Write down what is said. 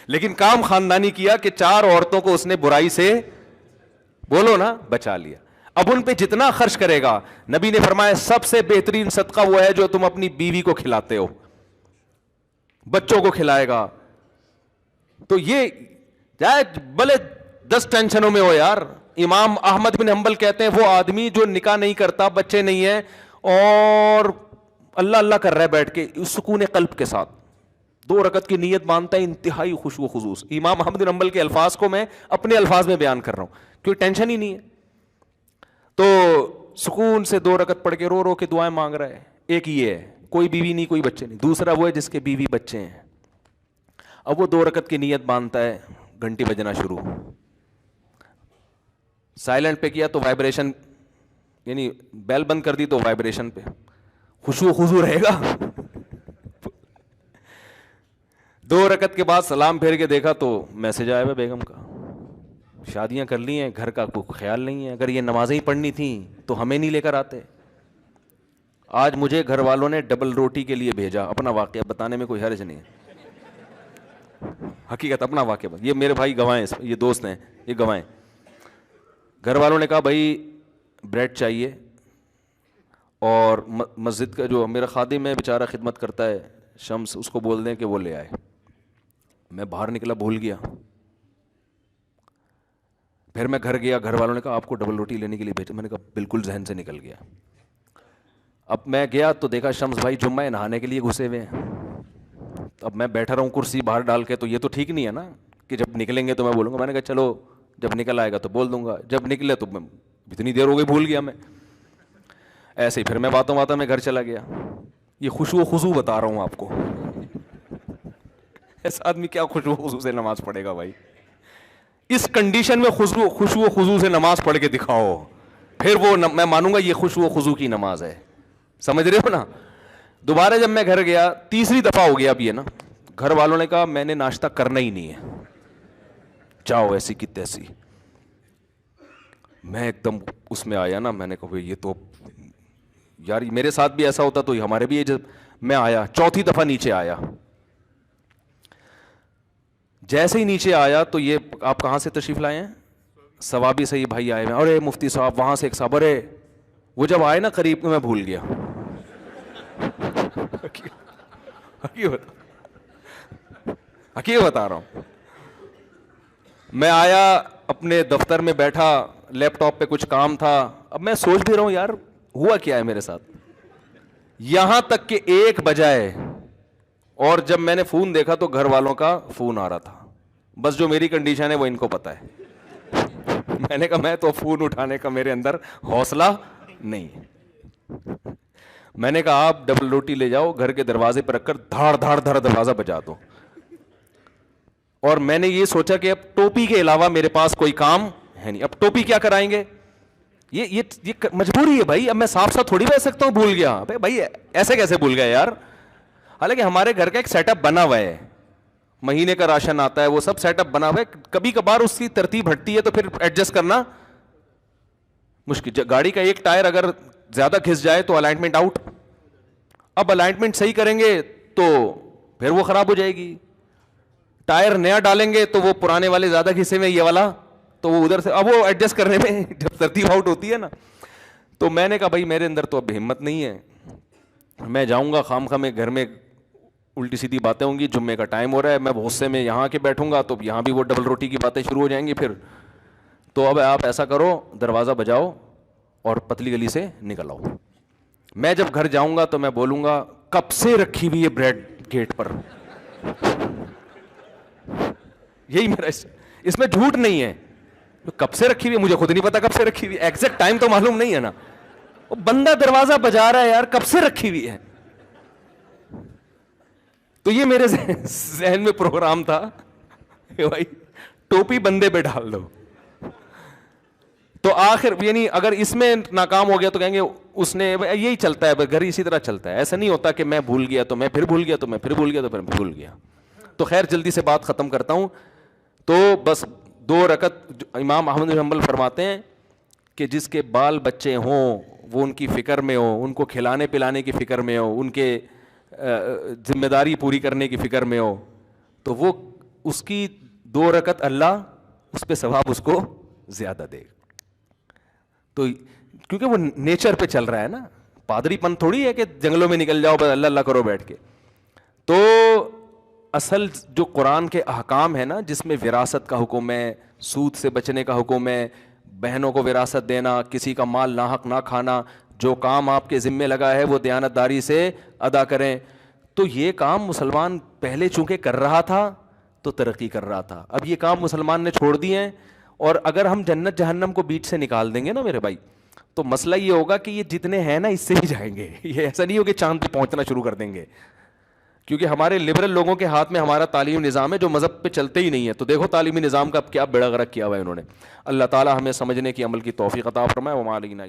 لیکن کام خاندانی کیا کہ 4 عورتوں کو اس نے برائی سے بولو نا بچا لیا. اب ان پہ جتنا خرچ کرے گا, نبی نے فرمایا سب سے بہترین صدقہ وہ ہے جو تم اپنی بیوی کو کھلاتے ہو, بچوں کو کھلائے گا. تو یہ چاہے بھلے 10 ٹینشنوں میں ہو یار. امام احمد بن حنبل کہتے ہیں وہ آدمی جو نکاح نہیں کرتا, بچے نہیں ہیں, اور اللہ اللہ کر رہا ہے بیٹھ کے سکون قلب کے ساتھ, 2 رکعت کی نیت مانتا ہے, انتہائی خشوع و خضوع. امام احمد بن حنبل کے الفاظ کو میں اپنے الفاظ میں بیان کر رہا ہوں کیونکہ ٹینشن ہی نہیں ہے. تو سکون سے 2 رکعت پڑھ کے رو رو کے دعائیں مانگ رہا ہے. ایک یہ ہے کوئی بیوی نہیں کوئی بچے نہیں. دوسرا وہ ہے جس کے بیوی بچے ہیں. اب وہ 2 رکعت کی نیت باندھتا ہے, گھنٹی بجنا شروع, سائلنٹ پہ کیا تو وائبریشن, یعنی بیل بند کر دی تو وائبریشن پہ, خشوع و خضوع رہے گا. 2 رکعت کے بعد سلام پھیر کے دیکھا تو میسج آیا ہے بیگم کا, شادیاں کر لی ہیں, گھر کا کوئی خیال نہیں ہے, اگر یہ نمازیں ہی پڑھنی تھیں تو ہمیں نہیں لے کر آتے. آج مجھے گھر والوں نے ڈبل روٹی کے لیے بھیجا. اپنا واقعہ بتانے میں کوئی حرج نہیں ہے, حقیقت اپنا واقعہ. یہ میرے بھائی گواہیں, یہ دوست ہیں, یہ گواہیں. گھر والوں نے کہا بھائی بریڈ چاہیے, اور مسجد کا جو میرا خادم ہے بیچارہ خدمت کرتا ہے شمس, اس کو بول دیں کہ وہ لے آئے. میں باہر نکلا بھول گیا. پھر میں گھر گیا, گھر والوں نے کہا آپ کو ڈبل روٹی لینے کے لیے بھیجا. میں نے کہا بالکل ذہن سے نکل گیا. اب میں گیا تو دیکھا شمس بھائی جمعہ نہانے کے لیے گھسے ہوئے ہیں. اب میں بیٹھا رہا ہوں کرسی باہر ڈال کے, تو یہ تو ٹھیک نہیں ہے نا کہ جب نکلیں گے تو میں بولوں گا. میں نے کہا چلو جب نکل آئے گا تو بول دوں گا, جب نکلے تو میں اتنی دیر ہو گئی بھول گیا میں. ایسے ہی پھر میں باتوں باتوں میں گھر چلا گیا. یہ خشوع و خضوع بتا رہا ہوں آپ کو. ایسا آدمی کیا خشوع و خضوع سے نماز پڑھے گا بھائی؟ اس کنڈیشن میں خشوع و خضوع سے نماز پڑھ کے دکھاؤ, پھر وہ میں مانوں گا یہ خشوع و خضوع کی نماز ہے. سمجھ رہے ہو نا؟ دوبارہ جب میں گھر گیا, تیسری دفعہ ہو گیا اب یہ نا, گھر والوں نے کہا میں نے ناشتہ کرنا ہی نہیں ہے, جاؤ ایسی کی تیسی. میں ایک دم اس میں آیا نا, میں نے کہا بھائی یہ تو یار میرے ساتھ بھی ایسا ہوتا تو ہمارے بھی. جب میں آیا چوتھی دفعہ نیچے آیا, جیسے ہی نیچے آیا تو یہ آپ کہاں سے تشریف لائے ہیں؟ ثوابی سے یہ بھائی آئے ہیں. ارے مفتی صاحب, وہاں سے ایک صاحب, ارے وہ جب آئے نا قریب میں بھول گیا. حقیقت بتا رہا ہوں. میں آیا اپنے دفتر میں بیٹھا, لیپ ٹاپ پہ کچھ کام تھا. اب میں سوچ بھی رہا ہوں یار ہوا کیا ہے میرے ساتھ, یہاں تک کہ 1 بجا ہے, اور جب میں نے فون دیکھا تو گھر والوں کا فون آ رہا تھا. بس جو میری کنڈیشن ہے وہ ان کو پتا ہے. میں نے کہا میں تو فون اٹھانے کا میرے اندر حوصلہ نہیں. میں نے کہا آپ ڈبل روٹی لے جاؤ, گھر کے دروازے پہ رکھ کر دھاڑ دھاڑ دھاڑ دروازہ بجا دو. اور میں نے یہ سوچا کہ اب ٹوپی کے علاوہ میرے پاس کوئی کام ہے نہیں, اب ٹوپی کیا کرائیں گے, یہ مجبوری ہے بھائی. اب میں صاف صاف تھوڑی کہہ سکتا ہوں بھول گیا. بھائی ایسے کیسے بھول گیا یار؟ حالانکہ ہمارے گھر کا ایک سیٹ اپ بنا ہوا ہے, مہینے کا راشن آتا ہے, وہ سب سیٹ اپ بنا ہوا ہے. کبھی کبھار اس کی ترتیب ہٹتی ہے تو پھر ایڈجسٹ کرنا مشکل. گاڑی کا ایک ٹائر اگر زیادہ گھس جائے تو الائنمنٹ آؤٹ. اب الائنمنٹ صحیح کریں گے تو پھر وہ خراب ہو جائے گی. ٹائر نیا ڈالیں گے تو وہ پرانے والے زیادہ گھسے میں, یہ والا تو وہ ادھر سے, اب وہ ایڈجسٹ کرنے میں جب ترتیب آؤٹ ہوتی ہے نا. تو میں نے کہا بھائی میرے اندر تو اب ہمت نہیں ہے, میں جاؤں گا خام خواہ میں گھر میں الٹی سیدھی باتیں ہوں گی. جمعے کا ٹائم ہو رہا ہے, میں غصے میں یہاں کے بیٹھوں گا تو یہاں بھی وہ ڈبل روٹی کی باتیں شروع ہو جائیں گی پھر. تو اب آپ ایسا کرو, دروازہ بجاؤ اور پتلی گلی سے نکل آؤ. میں جب گھر جاؤں گا تو میں بولوں گا کب سے رکھی ہوئی ہے بریڈ گیٹ پر. یہی میرا, اس میں جھوٹ نہیں ہے. کب سے رکھی ہوئی ہے مجھے خود نہیں پتا کب سے رکھی ہوئی ہے, ایگزیکٹ ٹائم تو معلوم نہیں ہے نا. وہ بندہ دروازہ بجا رہا ہے یار, کب سے رکھی ہوئی ہے. تو یہ میرے ذہن میں پروگرام تھا کہ بھائی ٹوپی بندے پہ ڈال دو. تو آخر یعنی اگر اس میں ناکام ہو گیا تو کہیں گے اس نے, یہی چلتا ہے گھر اسی طرح چلتا ہے. ایسا نہیں ہوتا کہ میں بھول گیا تو میں پھر بھول گیا, تو میں پھر بھول گیا, تو پھر بھول گیا. تو خیر جلدی سے بات ختم کرتا ہوں. تو بس 2 رکعت امام احمد بن حنبل فرماتے ہیں کہ جس کے بال بچے ہوں وہ ان کی فکر میں ہو, ان کو کھلانے پلانے کی فکر میں ہو, ان کے ذمہ داری پوری کرنے کی فکر میں ہو, تو وہ اس کی 2 رکعت اللہ اس پہ ثواب اس کو زیادہ دے گا. تو کیونکہ وہ نیچر پہ چل رہا ہے نا, پادری پن تھوڑی ہے کہ جنگلوں میں نکل جاؤ بس اللہ اللہ کرو بیٹھ کے. تو اصل جو قرآن کے احکام ہے نا, جس میں وراثت کا حکم ہے, سود سے بچنے کا حکم ہے, بہنوں کو وراثت دینا, کسی کا مال ناحق نہ کھانا, جو کام آپ کے ذمے لگا ہے وہ دیانتداری سے ادا کریں. تو یہ کام مسلمان پہلے چونکہ کر رہا تھا تو ترقی کر رہا تھا, اب یہ کام مسلمان نے چھوڑ دیے ہیں. اور اگر ہم جنت جہنم کو بیچ سے نکال دیں گے نا میرے بھائی, تو مسئلہ یہ ہوگا کہ یہ جتنے ہیں نا اس سے ہی جائیں گے. یہ ایسا نہیں ہو کہ چاند پہ پہنچنا شروع کر دیں گے, کیونکہ ہمارے لبرل لوگوں کے ہاتھ میں ہمارا تعلیمی نظام ہے جو مذہب پہ چلتے ہی نہیں ہے. تو دیکھو تعلیمی نظام کا اب کیا بیڑا غرق کیا ہوا ہے انہوں نے. اللہ تعالی ہمیں سمجھنے کی عمل کی توفیق عطا فرمائے. وما علینا